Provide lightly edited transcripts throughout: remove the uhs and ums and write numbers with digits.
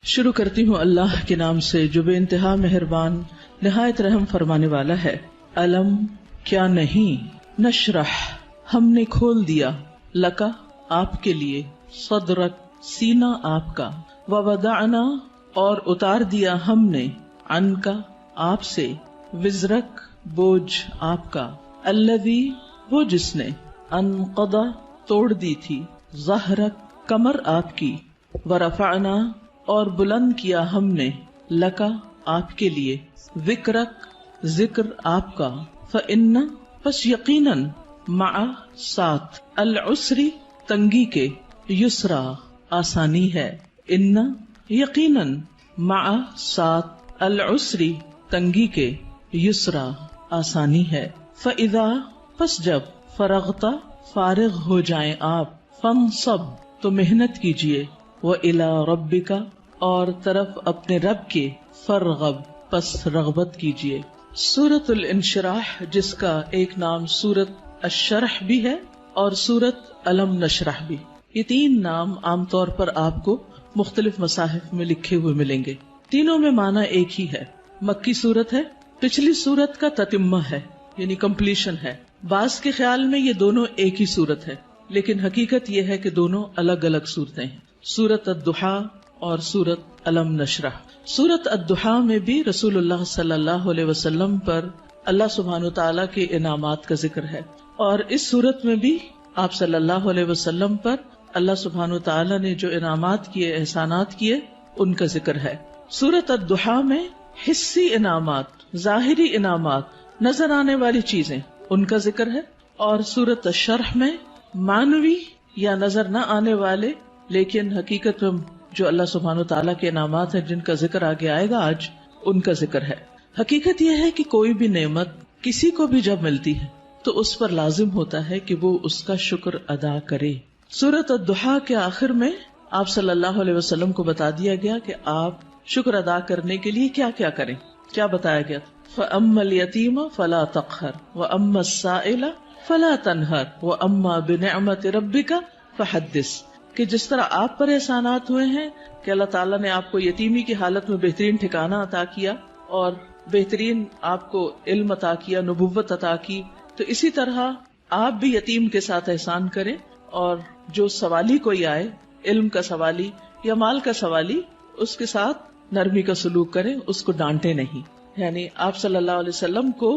شروع کرتی ہوں اللہ کے نام سے جو بے انتہا مہربان نہایت رحم فرمانے والا ہے۔ علم کیا نہیں، نشرح ہم نے کھول دیا، لکا آپ کے لیے، صدرک سینہ آپ کا، ووضعنا اور اتار دیا ہم نے، عنکا آپ سے، وزرک بوجھ آپ کا، الذی وہ جس نے، انقضا توڑ دی تھی، ظہرک کمر آپ کی، ورفعنا اور بلند کیا ہم نے، لکا آپ کے لیے، ذکرک ذکر آپ کا، فإن پس یقیناً، مع ساتھ، العسری تنگی کے، یسرا آسانی ہے، ان یقیناً، مع ساتھ، العسری تنگی کے، یسرا آسانی ہے، فإذا پس جب، فرغتا فارغ ہو جائیں آپ، فانصب تو محنت کیجئے، وإلی ربک اور طرف اپنے رب کے، فرغب پس رغبت کیجئے۔ سورۃ الانشراح جس کا ایک نام سورۃ الشرح بھی ہے اور سورۃ علم نشرح بھی، یہ تین نام عام طور پر آپ کو مختلف مصاحف میں لکھے ہوئے ملیں گے۔ تینوں میں معنی ایک ہی ہے، مکی سورت ہے، پچھلی سورت کا تتمہ ہے یعنی کمپلیشن ہے۔ بعض کے خیال میں یہ دونوں ایک ہی سورت ہے، لیکن حقیقت یہ ہے کہ دونوں الگ الگ صورتیں ہیں، سورۃ الضحیٰ اور سورۃ علم نشرح۔ سورۃ الضحیٰ میں بھی رسول اللہ صلی اللہ علیہ وسلم پر اللہ سبحانہ تعالیٰ کے انعامات کا ذکر ہے، اور اس سورت میں بھی آپ صلی اللہ علیہ وسلم پر اللہ سبحانہ تعالیٰ نے جو انعامات کیے، احسانات کیے، ان کا ذکر ہے۔ سورۃ الضحیٰ میں حسی انعامات، ظاہری انعامات، نظر آنے والی چیزیں، ان کا ذکر ہے، اور سورۃ الشرح میں معنوی یا نظر نہ آنے والے لیکن حقیقت میں جو اللہ سبحانہ تعالیٰ کے انعامات ہیں جن کا ذکر آگے آئے گا آج، ان کا ذکر ہے۔ حقیقت یہ ہے کہ کوئی بھی نعمت کسی کو بھی جب ملتی ہے تو اس پر لازم ہوتا ہے کہ وہ اس کا شکر ادا کرے۔ سورۃ الضحیٰ کے آخر میں آپ صلی اللہ علیہ وسلم کو بتا دیا گیا کہ آپ شکر ادا کرنے کے لیے کیا کیا کریں۔ کیا بتایا گیا؟ فَأَمَّا الْيَتِيمَ فَلَا تَقْهَرْ وَأَمَّا السَّائِلَ فَلَا تَنْهَرْ وَأَمَّا بِنِعْمَةِ رَبِّكَ فَحَدِّثْ، کہ جس طرح آپ پر احسانات ہوئے ہیں کہ اللہ تعالیٰ نے آپ کو یتیمی کی حالت میں بہترین ٹھکانہ عطا کیا اور بہترین آپ کو علم عطا کیا، نبوت عطا کی، تو اسی طرح آپ بھی یتیم کے ساتھ احسان کریں، اور جو سوالی کوئی آئے، علم کا سوالی یا مال کا سوالی، اس کے ساتھ نرمی کا سلوک کریں، اس کو ڈانٹے نہیں۔ یعنی آپ صلی اللہ علیہ وسلم کو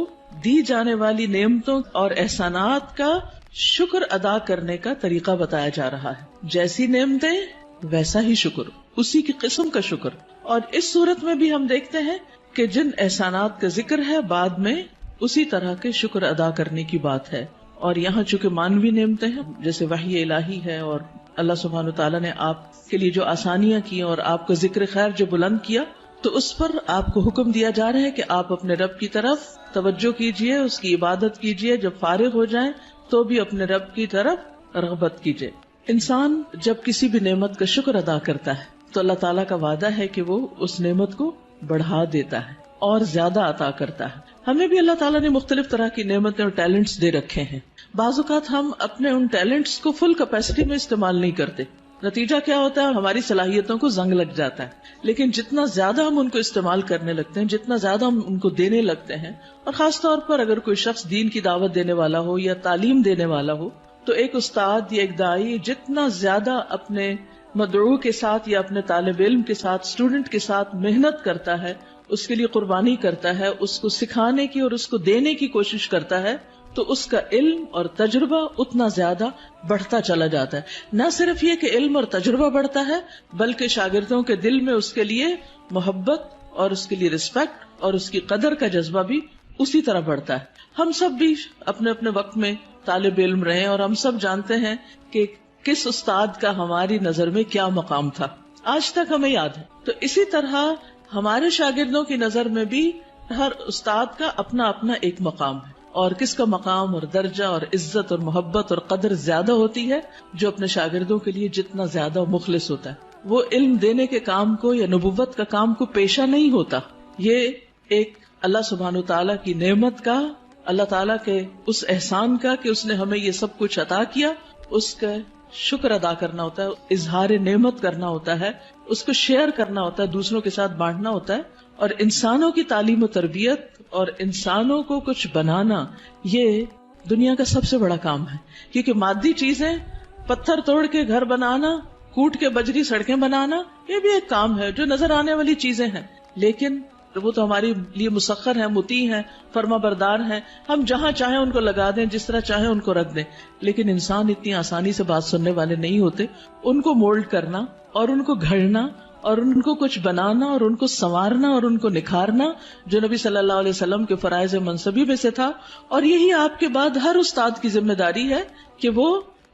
دی جانے والی نعمتوں اور احسانات کا شکر ادا کرنے کا طریقہ بتایا جا رہا ہے، جیسی نعمتیں ویسا ہی شکر، اسی کی قسم کا شکر۔ اور اس صورت میں بھی ہم دیکھتے ہیں کہ جن احسانات کا ذکر ہے بعد میں اسی طرح کے شکر ادا کرنے کی بات ہے، اور یہاں چونکہ مانوی نعمتیں ہیں جیسے وحی الہی ہے، اور اللہ سبحانہ تعالیٰ نے آپ کے لیے جو آسانیاں کی اور آپ کا ذکر خیر جو بلند کیا، تو اس پر آپ کو حکم دیا جا رہا ہے کہ آپ اپنے رب کی طرف توجہ کیجئے، اس کی عبادت کیجئے، جب فارغ ہو جائیں تو بھی اپنے رب کی طرف رغبت کیجئے۔ انسان جب کسی بھی نعمت کا شکر ادا کرتا ہے تو اللہ تعالیٰ کا وعدہ ہے کہ وہ اس نعمت کو بڑھا دیتا ہے اور زیادہ عطا کرتا ہے۔ ہمیں بھی اللہ تعالیٰ نے مختلف طرح کی نعمتیں اور ٹیلنٹس دے رکھے ہیں، بعض اوقات ہم اپنے ان ٹیلنٹس کو فل کیپیسٹی میں استعمال نہیں کرتے، نتیجہ کیا ہوتا ہے؟ ہماری صلاحیتوں کو زنگ لگ جاتا ہے۔ لیکن جتنا زیادہ ہم ان کو استعمال کرنے لگتے ہیں، جتنا زیادہ ہم ان کو دینے لگتے ہیں، اور خاص طور پر اگر کوئی شخص دین کی دعوت دینے والا ہو یا تعلیم دینے والا ہو، تو ایک استاد یا ایک داعی جتنا زیادہ اپنے مدعو کے ساتھ یا اپنے طالب علم کے ساتھ، اسٹوڈنٹ کے ساتھ محنت کرتا ہے، اس کے لیے قربانی کرتا ہے، اس کو سکھانے کی اور اس کو دینے کی کوشش کرتا ہے، تو اس کا علم اور تجربہ اتنا زیادہ بڑھتا چلا جاتا ہے۔ نہ صرف یہ کہ علم اور تجربہ بڑھتا ہے، بلکہ شاگردوں کے دل میں اس کے لیے محبت اور اس کے لیے رسپیکٹ اور اس کی قدر کا جذبہ بھی اسی طرح بڑھتا ہے۔ ہم سب بھی اپنے اپنے وقت میں طالب علم رہے اور ہم سب جانتے ہیں کہ کس استاد کا ہماری نظر میں کیا مقام تھا، آج تک ہمیں یاد ہے۔ تو اسی طرح ہمارے شاگردوں کی نظر میں بھی ہر استاد کا اپنا اپنا ایک مقام ہے، اور کس کا مقام اور درجہ اور عزت اور محبت اور قدر زیادہ ہوتی ہے؟ جو اپنے شاگردوں کے لیے جتنا زیادہ مخلص ہوتا ہے، وہ علم دینے کے کام کو یا نبوت کا کام کو پیشہ نہیں ہوتا۔ یہ ایک اللہ سبحانہ تعالیٰ کی نعمت کا، اللہ تعالیٰ کے اس احسان کا کہ اس نے ہمیں یہ سب کچھ عطا کیا، اس کا شکر ادا کرنا ہوتا ہے، اظہار نعمت کرنا ہوتا ہے، اس کو شیئر کرنا ہوتا ہے، دوسروں کے ساتھ بانٹنا ہوتا ہے. اور انسانوں کی تعلیم و تربیت اور انسانوں کو کچھ بنانا یہ دنیا کا سب سے بڑا کام ہے. کیونکہ مادی چیزیں، پتھر توڑ کے گھر بنانا، کوٹ کے بجری سڑکیں بنانا، یہ بھی ایک کام ہے جو نظر آنے والی چیزیں ہیں، لیکن وہ تو ہمارے لیے مسخر ہیں، مطیع ہیں، فرما بردار ہیں. ہم جہاں چاہیں ان کو لگا دیں، جس طرح چاہیں ان کو رکھ دیں. لیکن انسان اتنی آسانی سے بات سننے والے نہیں ہوتے. ان کو مولڈ کرنا اور ان کو گھڑنا اور ان کو کچھ بنانا اور ان کو سنوارنا اور ان کو نکھارنا جو نبی صلی اللہ علیہ وسلم کے فرائض منصبی میں سے تھا. اور یہی آپ کے بعد ہر استاد کی ذمہ داری ہے کہ وہ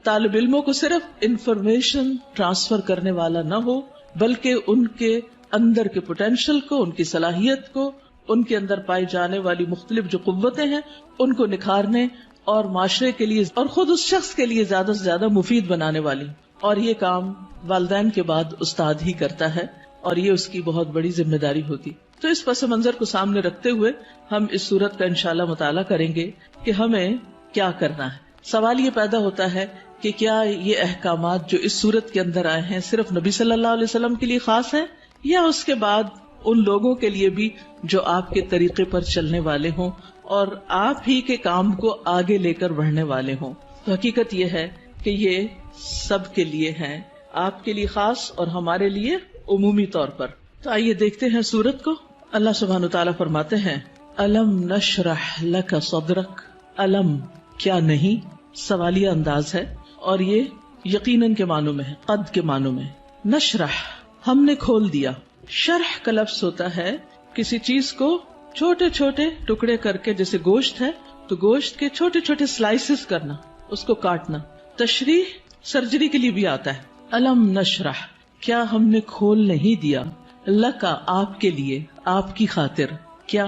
طالب علموں کو صرف انفارمیشن ٹرانسفر کرنے والا نہ ہو، بلکہ ان کے اندر کے پوٹینشل کو، ان کی صلاحیت کو، ان کے اندر پائی جانے والی مختلف جو قوتیں ہیں ان کو نکھارنے اور معاشرے کے لیے اور خود اس شخص کے لیے زیادہ سے زیادہ مفید بنانے والی. اور یہ کام والدین کے بعد استاد ہی کرتا ہے اور یہ اس کی بہت بڑی ذمہ داری ہوتی. تو اس پس منظر کو سامنے رکھتے ہوئے ہم اس سورت کا انشاءاللہ مطالعہ کریں گے کہ ہمیں کیا کرنا ہے. سوال یہ پیدا ہوتا ہے کہ کیا یہ احکامات جو اس سورت کے اندر آئے ہیں صرف نبی صلی اللہ علیہ وسلم کے لیے خاص ہیں یا اس کے بعد ان لوگوں کے لیے بھی جو آپ کے طریقے پر چلنے والے ہوں اور آپ ہی کے کام کو آگے لے کر بڑھنے والے ہوں. تو حقیقت یہ ہے کہ یہ سب کے لیے ہیں، آپ کے لیے خاص اور ہمارے لیے عمومی طور پر. تو آئیے دیکھتے ہیں سورت کو. اللہ سبحانہ وتعالیٰ فرماتے ہیں الم نشرح لک صدرک. الم کیا نہیں سوالیہ انداز ہے اور یہ یقیناً کے معنوں میں ہے، قد کے معنوں میں. نشرح ہم نے کھول دیا. شرح کا لفظ ہوتا ہے کسی چیز کو چھوٹے چھوٹے ٹکڑے کر کے، جیسے گوشت ہے تو گوشت کے چھوٹے چھوٹے سلائسز کرنا، اس کو کاٹنا. تشریح سرجری کے لیے بھی آتا ہے. الم نشرح کیا ہم نے کھول نہیں دیا، لکا آپ کے لیے، آپ کی خاطر، کیا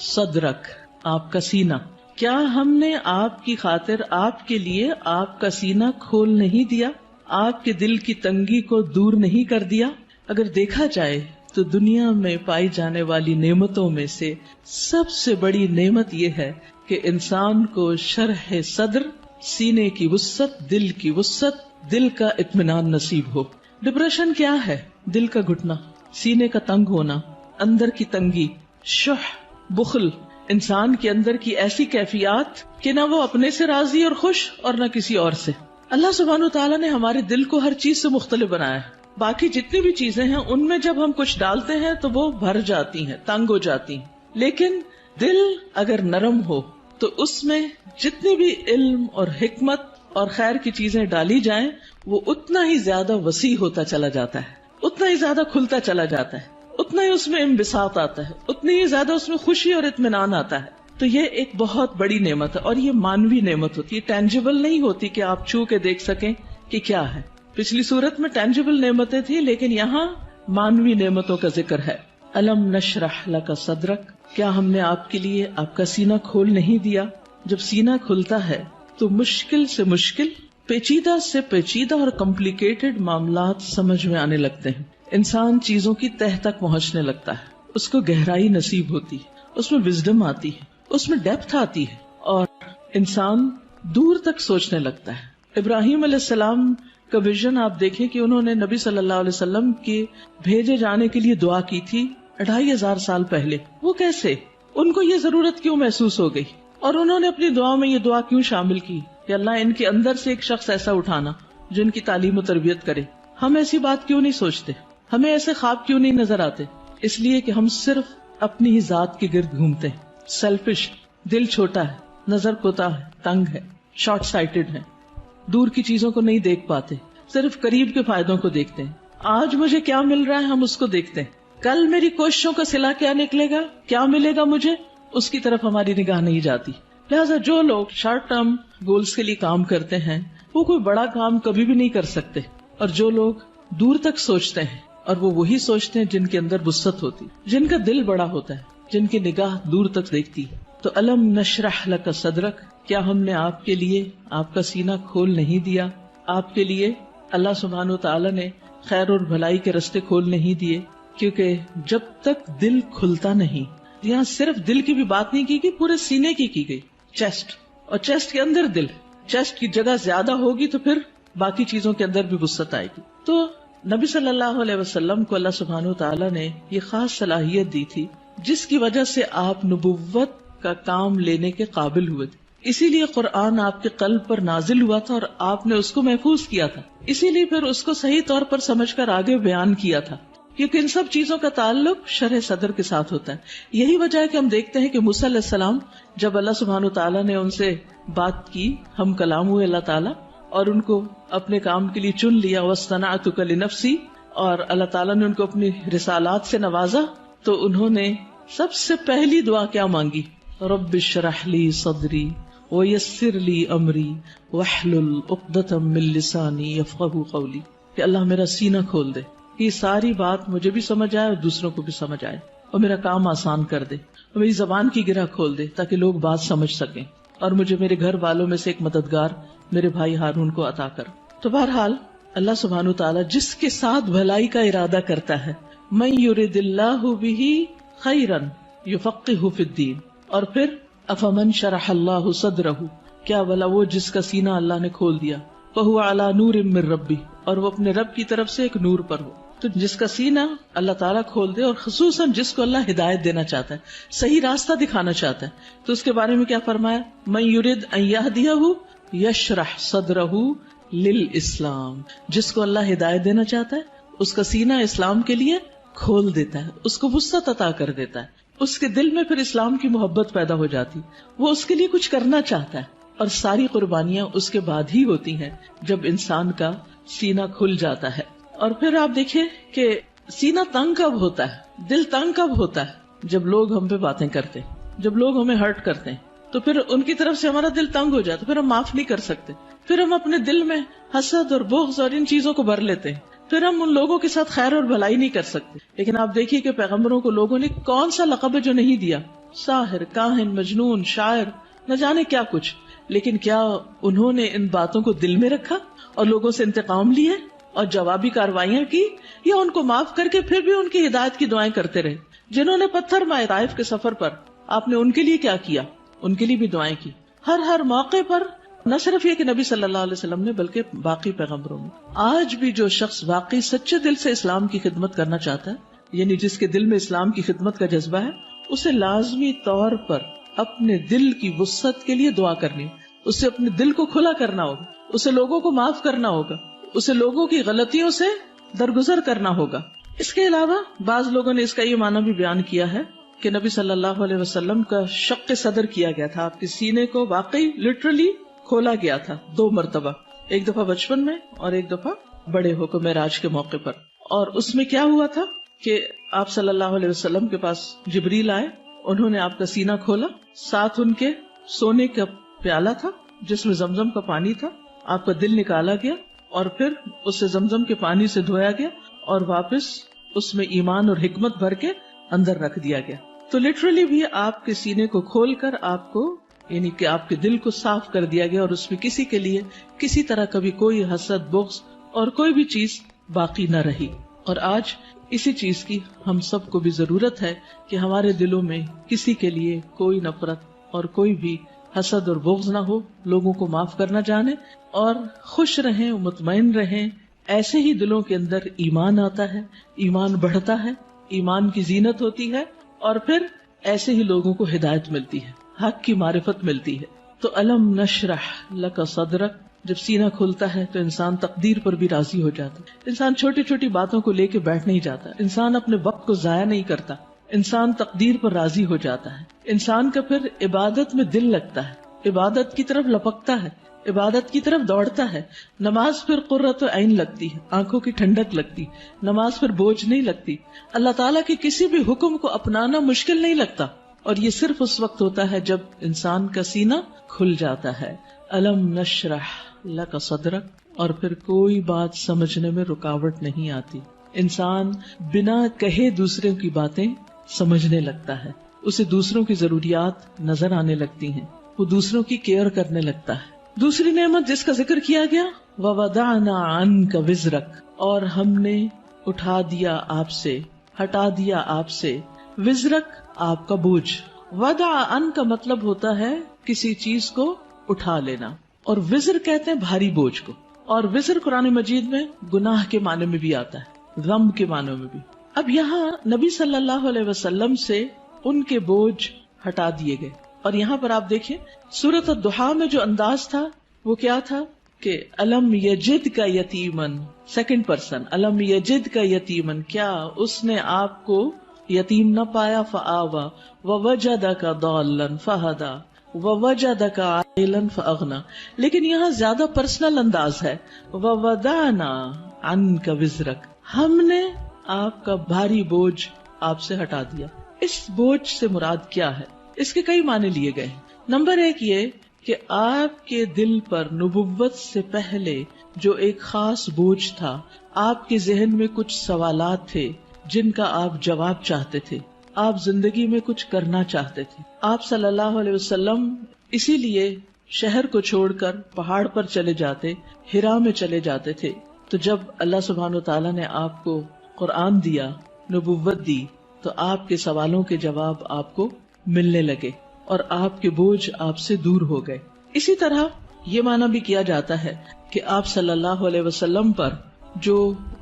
صدرک آپ کا سینہ، کیا ہم نے آپ کی خاطر، آپ کے لیے آپ کا سینہ کھول نہیں دیا، آپ کے دل کی تنگی کو دور نہیں کر دیا. اگر دیکھا جائے تو دنیا میں پائی جانے والی نعمتوں میں سے سب سے بڑی نعمت یہ ہے کہ انسان کو شرح صدر، سینے کی وسعت، دل کی وسعت، دل کا اطمینان نصیب ہو. ڈپریشن کیا ہے؟ دل کا گھٹنا، سینے کا تنگ ہونا، اندر کی تنگی، شح، بخل، انسان کے اندر کی ایسی کیفیات کہ نہ وہ اپنے سے راضی اور خوش اور نہ کسی اور سے. اللہ سبحانہ وتعالیٰ نے ہمارے دل کو ہر چیز سے مختلف بنایا ہے. باقی جتنی بھی چیزیں ہیں ان میں جب ہم کچھ ڈالتے ہیں تو وہ بھر جاتی ہیں، تنگ ہو جاتی ہیں. لیکن دل اگر نرم ہو تو اس میں جتنی بھی علم اور حکمت اور خیر کی چیزیں ڈالی جائیں وہ اتنا ہی زیادہ وسیع ہوتا چلا جاتا ہے، اتنا ہی زیادہ کھلتا چلا جاتا ہے، اتنا ہی اس میں انبساط آتا ہے، اتنی ہی زیادہ اس میں خوشی اور اطمینان آتا ہے. تو یہ ایک بہت بڑی نعمت ہے اور یہ مانوی نعمت ہوتی ہے، ٹینجیبل نہیں ہوتی کہ آپ چھو کے دیکھ سکیں کہ کیا ہے. پچھلی صورت میں ٹینجیبل نعمتیں تھیں لیکن یہاں مانوی نعمتوں کا ذکر ہے. الم نشرح لک صدرک کیا ہم نے آپ کے لیے آپ کا سینہ کھول نہیں دیا. جب سینہ کھلتا ہے تو مشکل سے مشکل، پیچیدہ سے پیچیدہ اور کمپلیکیٹڈ معاملات سمجھ میں آنے لگتے ہیں. انسان چیزوں کی تہ تک پہنچنے لگتا ہے، اس کو گہرائی نصیب ہوتی ہے، اس میں وزڈم آتی ہے، اس میں ڈیپتھ آتی ہے اور انسان دور تک سوچنے لگتا ہے. ابراہیم علیہ السلام کا ویژن آپ دیکھیں کہ انہوں نے نبی صلی اللہ علیہ وسلم کے بھیجے جانے کے لیے دعا کی تھی 2500 سال پہلے. وہ کیسے، ان کو یہ ضرورت کیوں محسوس ہو گئی اور انہوں نے اپنی دعا میں یہ دعا کیوں شامل کی کہ اللہ ان کے اندر سے ایک شخص ایسا اٹھانا جو ان کی تعلیم و تربیت کرے. ہم ایسی بات کیوں نہیں سوچتے، ہمیں ایسے خواب کیوں نہیں نظر آتے؟ اس لیے کہ ہم صرف اپنی ہی ذات کے گرد گھومتے ہیں. سیلفش، دل چھوٹا ہے، نظر کوتا ہے، تنگ ہے، شارٹ سائٹڈ ہے، دور کی چیزوں کو نہیں دیکھ پاتے، صرف قریب کے فائدوں کو دیکھتے ہیں. آج مجھے کیا مل رہا ہے ہم اس کو دیکھتے ہیں، کل میری کوششوں کا صلہ کیا نکلے گا، کیا ملے گا مجھے، اس کی طرف ہماری نگاہ نہیں جاتی. لہٰذا جو لوگ شارٹ ٹرم گولز کے لیے کام کرتے ہیں وہ کوئی بڑا کام کبھی بھی نہیں کر سکتے، اور جو لوگ دور تک سوچتے ہیں اور وہ وہی سوچتے ہیں جن کے اندر وسعت ہوتی، جن کا دل بڑا ہوتا ہے، جن کی نگاہ دور تک دیکھتی. تو الم نشرح لک صدرک کیا ہم نے آپ کے لیے آپ کا سینہ کھول نہیں دیا. آپ کے لیے اللہ سبحانہ وتعالی نے خیر اور بھلائی کے رستے کھول نہیں دیے، کیونکہ جب تک دل کھلتا نہیں، یہاں صرف دل کی بھی بات نہیں کی گئی، پورے سینے کی گئی، چیسٹ، اور چیسٹ کے اندر دل. چیسٹ کی جگہ زیادہ ہوگی تو پھر باقی چیزوں کے اندر بھی وسعت آئے گی. تو نبی صلی اللہ علیہ وسلم کو اللہ سبحانہ و تعالیٰ نے یہ خاص صلاحیت دی تھی جس کی وجہ سے آپ نبوت کا کام لینے کے قابل ہوئے تھے. اسی لیے قرآن آپ کے قلب پر نازل ہوا تھا اور آپ نے اس کو محفوظ کیا تھا. اسی لیے پھر اس کو صحیح طور پر سمجھ کر آگے بیان کیا تھا، کیونکہ ان سب چیزوں کا تعلق شرح صدر کے ساتھ ہوتا ہے. یہی وجہ ہے کہ ہم دیکھتے ہیں کہ موسیٰ علیہ السلام جب اللہ سبحانہ تعالیٰ نے ان سے بات کی، ہم کلام ہوئے اللہ تعالیٰ، اور ان کو اپنے کام کے لیے چن لیا، وَاصْطَنَعْتُكَ لِنَفْسِي، اور اللہ تعالیٰ نے ان کو اپنی رسالات سے نوازا، تو انہوں نے سب سے پہلی دعا کیا مانگی؟ رب اشرح لی صدری ویسر لی امری واحلل عقدۃ من لسانی یفقہوا قولی، کہ اللہ میرا سینہ کھول دے، یہ ساری بات مجھے بھی سمجھ آئے اور دوسروں کو بھی سمجھ آئے، اور میرا کام آسان کر دے، اور میری زبان کی گرہ کھول دے تاکہ لوگ بات سمجھ سکیں، اور مجھے میرے گھر والوں میں سے ایک مددگار میرے بھائی ہارون کو عطا کر. تو بہرحال اللہ سبحانہ وتعالی جس کے ساتھ بھلائی کا ارادہ کرتا ہے، من یرد اللہ بہ خیرا یفقہہ فی الدین، اور پھر افمن شرح اللہ صدرہ، کیا بھلا وہ جس کا سینہ اللہ نے کھول دیا، فہو علی نور من ربہ، اور وہ اپنے رب کی طرف سے ایک نور پر ہو. تو جس کا سینہ اللہ تعالیٰ کھول دے، اور خصوصاً جس کو اللہ ہدایت دینا چاہتا ہے، صحیح راستہ دکھانا چاہتا ہے، تو اس کے بارے میں کیا فرمایا؟ من یرد ان یہدیہ یشرح صدرہ للاسلام، جس کو اللہ ہدایت دینا چاہتا ہے اس کا سینہ اسلام کے لیے کھول دیتا ہے، اس کو وسعت عطا کر دیتا ہے، اس کے دل میں پھر اسلام کی محبت پیدا ہو جاتی، وہ اس کے لیے کچھ کرنا چاہتا ہے. اور ساری قربانیاں اس کے بعد ہی ہوتی ہیں جب انسان کا سینہ کھل جاتا ہے. اور پھر آپ دیکھیں کہ سینہ تنگ کب ہوتا ہے، دل تنگ کب ہوتا ہے؟ جب لوگ ہم پہ باتیں کرتے، جب لوگ ہمیں ہرٹ کرتے ہیں، تو پھر ان کی طرف سے ہمارا دل تنگ ہو جاتا، پھر ہم معاف نہیں کر سکتے، پھر ہم اپنے دل میں حسد اور بغض اور ان چیزوں کو بھر لیتے ہیں، پھر ہم ان لوگوں کے ساتھ خیر اور بھلائی نہیں کر سکتے. لیکن آپ دیکھیے کہ پیغمبروں کو لوگوں نے کون سا لقب ہے جو نہیں دیا، ساحر، کاہن، مجنون، شاعر، نہ جانے کیا کچھ، لیکن کیا انہوں نے ان باتوں کو دل میں رکھا اور لوگوں سے انتقام لیے اور جوابی کاروائیاں کی، یا ان کو معاف کر کے پھر بھی ان کی ہدایت کی دعائیں کرتے رہے؟ جنہوں نے پتھر مارے طائف کے سفر پر، آپ نے ان کے لیے کیا کیا؟ ان کے لیے بھی دعائیں کی. ہر موقع پر نہ صرف یہ کہ نبی صلی اللہ علیہ وسلم نے، بلکہ باقی پیغمبروں میں. آج بھی جو شخص واقعی سچے دل سے اسلام کی خدمت کرنا چاہتا ہے، یعنی جس کے دل میں اسلام کی خدمت کا جذبہ ہے، اسے لازمی طور پر اپنے دل کی وسعت کے لیے دعا کرنی، اسے اپنے دل کو کھلا کرنا ہوگا، اسے لوگوں کو معاف کرنا ہوگا، اسے لوگوں کی غلطیوں سے درگزر کرنا ہوگا. اس کے علاوہ بعض لوگوں نے اس کا یہ معنی بھی بیان کیا ہے کہ نبی صلی اللہ علیہ وسلم کا شق صدر کیا گیا تھا، آپ کے سینے کو واقعی لٹرلی کھولا گیا تھا 2 مرتبہ، ایک دفعہ بچپن میں اور ایک دفعہ بڑے ہو کر معراج کے موقع پر. اور اس میں کیا ہوا تھا کہ آپ صلی اللہ علیہ وسلم کے پاس جبریل آئے، انہوں نے آپ کا سینہ کھولا، ساتھ ان کے سونے کا پیالہ تھا جس میں زمزم کا پانی تھا، آپ کا دل نکالا گیا اور پھر اسے زمزم کے پانی سے دھویا گیا اور واپس اس میں ایمان اور حکمت بھر کے اندر رکھ دیا گیا. تو لٹرلی بھی آپ کے سینے کو کھول کر آپ کو، یعنی کہ آپ کے دل کو صاف کر دیا گیا، اور اس میں کسی کے لیے کسی طرح کبھی کوئی حسد، بغض اور کوئی بھی چیز باقی نہ رہی. اور آج اسی چیز کی ہم سب کو بھی ضرورت ہے کہ ہمارے دلوں میں کسی کے لیے کوئی نفرت اور کوئی بھی حسد اور بغض نہ ہو، لوگوں کو معاف کرنا جانے اور خوش رہیں، مطمئن رہیں. ایسے ہی دلوں کے اندر ایمان آتا ہے، ایمان بڑھتا ہے، ایمان کی زینت ہوتی ہے، اور پھر ایسے ہی لوگوں کو ہدایت ملتی ہے، حق کی معرفت ملتی ہے. تو الم نشرح لک صدرک، جب سینہ کھلتا ہے تو انسان تقدیر پر بھی راضی ہو جاتا ہے. انسان چھوٹی چھوٹی باتوں کو لے کے بیٹھ نہیں جاتا، انسان اپنے وقت کو ضائع نہیں کرتا، انسان تقدیر پر راضی ہو جاتا ہے. انسان کا پھر عبادت میں دل لگتا ہے، عبادت کی طرف لپکتا ہے، عبادت کی طرف دوڑتا ہے. نماز پھر قرۃ عین لگتی ہے، آنکھوں کی ٹھنڈک لگتی، نماز پھر بوجھ نہیں لگتی. اللہ تعالیٰ کے کسی بھی حکم کو اپنانا مشکل نہیں لگتا، اور یہ صرف اس وقت ہوتا ہے جب انسان کا سینہ کھل جاتا ہے. الم نشرح لک صدرک، اور پھر کوئی بات سمجھنے میں رکاوٹ نہیں آتی. انسان بنا کہے دوسروں کی باتیں سمجھنے لگتا ہے، اسے دوسروں کی ضروریات نظر آنے لگتی ہیں، وہ دوسروں کی کیئر کرنے لگتا ہے. دوسری نعمت جس کا ذکر کیا گیا، وَوَضَعْنَا عَنْكَ وِزْرَكَ، اور ہم نے اٹھا دیا آپ سے، ہٹا دیا آپ سے، وزرک، آپ کا بوجھ. وضع عن کا مطلب ہوتا ہے کسی چیز کو اٹھا لینا، اور وزر کہتے ہیں بھاری بوجھ کو. اور وزر قرآن مجید میں گناہ کے معنی میں بھی آتا ہے، غم کے معنی میں بھی۔ اب یہاں نبی صلی اللہ علیہ وسلم سے ان کے بوجھ ہٹا دیے گئے، اور یہاں پر آپ دیکھیں سورۃ الضحیٰ میں جو انداز تھا وہ کیا تھا کہ الم یجد کا یتیمن، سیکنڈ پرسن، الم یجد کا یتیمن، کیا اس نے آپ کو یتیم نہ پایا، فآوا ووجدک ضالا فہدی ووجدک عائلا فاغنی۔ لیکن یہاں زیادہ پرسنل انداز ہے، ووضعنا عنک وزرک، ہم نے آپ کا بھاری بوجھ آپ سے ہٹا دیا۔ اس بوجھ سے مراد کیا ہے؟ اس کے کئی معنی لیے گئے ہیں۔ نمبر ایک یہ کہ آپ کے دل پر نبوت سے پہلے جو ایک خاص بوجھ تھا، آپ کے ذہن میں کچھ سوالات تھے جن کا آپ جواب چاہتے تھے، آپ زندگی میں کچھ کرنا چاہتے تھے۔ آپ صلی اللہ علیہ وسلم اسی لیے شہر کو چھوڑ کر پہاڑ پر چلے جاتے، ہرا میں چلے جاتے تھے۔ تو جب اللہ سبحانہ وتعالیٰ نے آپ کو قرآن دیا، نبوت دی، تو آپ کے سوالوں کے جواب آپ کو ملنے لگے اور آپ کے بوجھ آپ سے دور ہو گئے۔ اسی طرح یہ معنی بھی کیا جاتا ہے کہ آپ صلی اللہ علیہ وسلم پر جو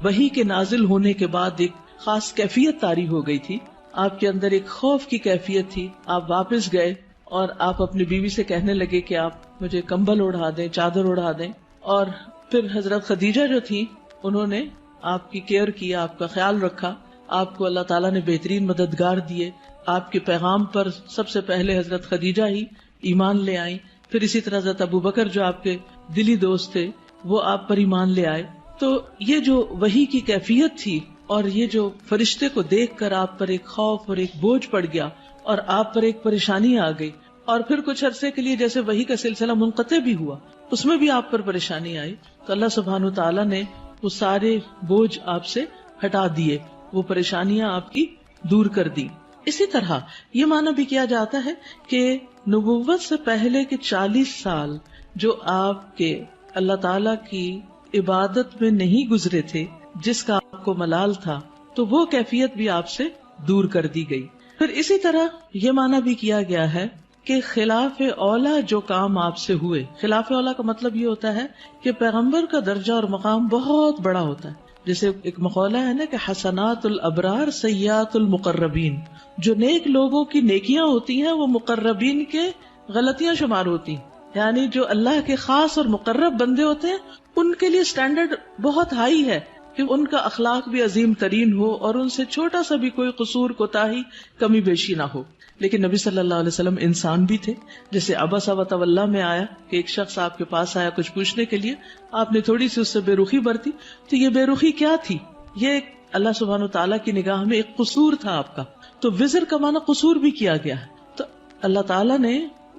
وحی کے نازل ہونے کے بعد ایک خاص کیفیت طاری ہو گئی تھی، آپ کے اندر ایک خوف کی کیفیت تھی۔ آپ واپس گئے اور آپ اپنی بیوی سے کہنے لگے کہ آپ مجھے کمبل اڑا دیں، چادر اڑا دیں، اور پھر حضرت خدیجہ جو تھی انہوں نے آپ کی کیئر کی، آپ کا خیال رکھا، آپ کو اللہ تعالیٰ نے بہترین مددگار دیے۔ آپ کے پیغام پر سب سے پہلے حضرت خدیجہ ہی ایمان لے آئیں، پھر اسی طرح حضرت ابو بکر جو آپ کے دلی دوست تھے وہ آپ پر ایمان لے آئے۔ تو یہ جو وحی کی کیفیت تھی اور یہ جو فرشتے کو دیکھ کر آپ پر ایک خوف اور ایک بوجھ پڑ گیا اور آپ پر ایک پریشانی آ گئی، اور پھر کچھ عرصے کے لیے جیسے وحی کا سلسلہ منقطع بھی ہوا، اس میں بھی آپ پر پریشانی آئی، تو اللہ سبحانہ تعالیٰ نے وہ سارے بوجھ آپ سے ہٹا دیے، وہ پریشانیاں آپ کی دور کر دی۔ اسی طرح یہ معنی بھی کیا جاتا ہے کہ نبوت سے پہلے کے 40 سال جو آپ کے اللہ تعالیٰ کی عبادت میں نہیں گزرے تھے، جس کا آپ کو ملال تھا، تو وہ کیفیت بھی آپ سے دور کر دی گئی۔ پھر اسی طرح یہ معنی بھی کیا گیا ہے کہ خلاف اولا جو کام آپ سے ہوئے، خلاف اولا کا مطلب یہ ہوتا ہے کہ پیغمبر کا درجہ اور مقام بہت بڑا ہوتا ہے۔ جیسے ایک مقولہ ہے نا کہ حسنات الابرار سیئات المقربین، جو نیک لوگوں کی نیکیاں ہوتی ہیں وہ مقربین کے غلطیاں شمار ہوتی ہیں، یعنی جو اللہ کے خاص اور مقرب بندے ہوتے ہیں ان کے لیے سٹینڈرڈ بہت ہائی ہے کہ ان کا اخلاق بھی عظیم ترین ہو اور ان سے چھوٹا سا بھی کوئی قصور، کوتاہی، کمی بیشی نہ ہو۔ لیکن نبی صلی اللہ علیہ وسلم انسان بھی تھے، جیسے عبس وتولی میں آیا کہ ایک شخص آپ کے پاس آیا کچھ پوچھنے کے لیے، آپ نے تھوڑی سی اس سے بے رخی برتی، تو یہ بے رخی کیا تھی؟ یہ ایک اللہ سبحانہ تعالیٰ کی نگاہ میں ایک قصور تھا آپ کا، تو وزر کا معنی قصور بھی کیا گیا ہے۔ تو اللہ تعالیٰ نے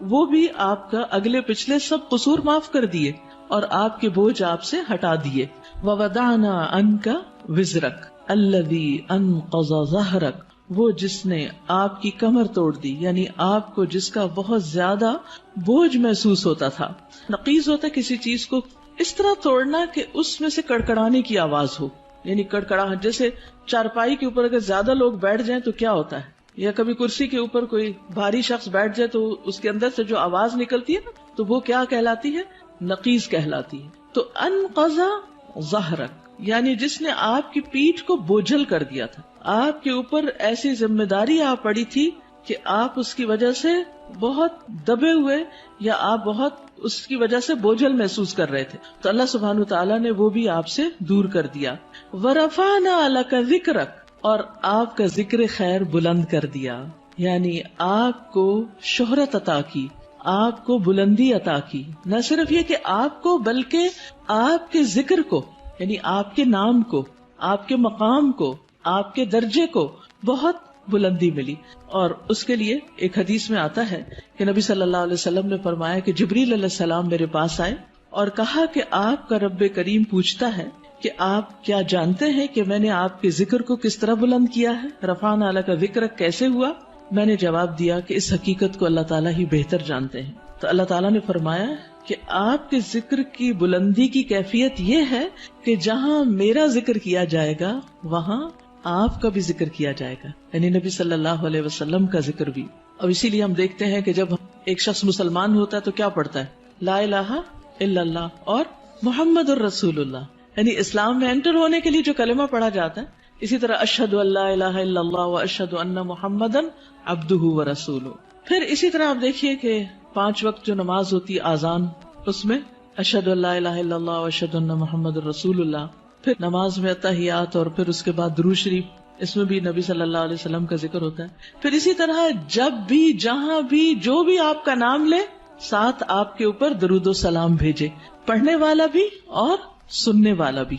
وہ بھی آپ کا اگلے پچھلے سب قصور معاف کر دیے اور آپ کے بوجھ آپ سے ہٹا دیے۔ وَوَضَعْنَا عَنْكَ وِزْرَكَ الَّذِي أَنْقَضَ ظَهْرَكَ، وہ جس نے آپ کی کمر توڑ دی، یعنی آپ کو جس کا بہت زیادہ بوجھ محسوس ہوتا تھا۔ نقیض ہوتا ہے کسی چیز کو اس طرح توڑنا کہ اس میں سے کڑکڑانے کی آواز ہو، یعنی کڑکڑاہٹ، جیسے چارپائی کے اوپر اگر زیادہ لوگ بیٹھ جائیں تو کیا ہوتا ہے، یا کبھی کرسی کے اوپر کوئی بھاری شخص بیٹھ جائے تو اس کے اندر سے جو آواز نکلتی ہے نا، تو وہ کیا کہلاتی ہے؟ نقیض کہلاتی ہے۔ تو انقضا ظہرک، یعنی جس نے آپ کی پیٹھ کو بوجھل کر دیا تھا، آپ کے اوپر ایسی ذمہ داری آ پڑی تھی کہ آپ اس کی وجہ سے بہت دبے ہوئے یا آپ بہت اس کی وجہ سے بوجھل محسوس کر رہے تھے، تو اللہ سبحانہ تعالیٰ نے وہ بھی آپ سے دور کر دیا۔ وَرَفَعْنَا لَكَ ذِكْرَكَ، اور آپ کا ذکر خیر بلند کر دیا، یعنی آپ کو شہرت عطا کی، آپ کو بلندی عطا کی، نہ صرف یہ کہ آپ کو بلکہ آپ کے ذکر کو، یعنی آپ کے نام کو، آپ کے مقام کو، آپ کے درجے کو بہت بلندی ملی۔ اور اس کے لیے ایک حدیث میں آتا ہے کہ نبی صلی اللہ علیہ وسلم نے فرمایا کہ جبریل علیہ السلام میرے پاس آئے اور کہا کہ آپ کا رب کریم پوچھتا ہے کہ آپ کیا جانتے ہیں کہ میں نے آپ کے ذکر کو کس طرح بلند کیا ہے؟ رفعنا لک ذکرک کیسے ہوا؟ میں نے جواب دیا کہ اس حقیقت کو اللہ تعالیٰ ہی بہتر جانتے ہیں۔ تو اللہ تعالیٰ نے فرمایا کہ آپ کے ذکر کی بلندی کی کیفیت یہ ہے کہ جہاں میرا ذکر کیا جائے گا وہاں آپ کا بھی ذکر کیا جائے گا، یعنی نبی صلی اللہ علیہ وسلم کا ذکر بھی۔ اور اسی لیے ہم دیکھتے ہیں کہ جب ایک شخص مسلمان ہوتا ہے تو کیا پڑھتا ہے؟ لا الہ الا اللہ اور محمد الرسول اللہ، یعنی اسلام میں انٹر ہونے کے لیے جو کلمہ پڑھا جاتا ہے. اسی طرح اشہد ان لا الہ الا اللہ و اشہد ان محمدن عبدہ و رسولہ. پھر اسی طرح آپ دیکھیے کہ 5 وقت جو نماز ہوتی ہے آذان، اس میں اشہد ان لا الہ الا اللہ و اشہد ان محمد الرسول اللہ. پھر نماز میں اتحیات اور پھر اس کے بعد درود شریف، اس میں بھی نبی صلی اللہ علیہ وسلم کا ذکر ہوتا ہے. پھر اسی طرح جب بھی جہاں بھی جو بھی آپ کا نام لے ساتھ آپ کے اوپر درود و سلام بھیجے، پڑھنے والا بھی اور سننے والا بھی.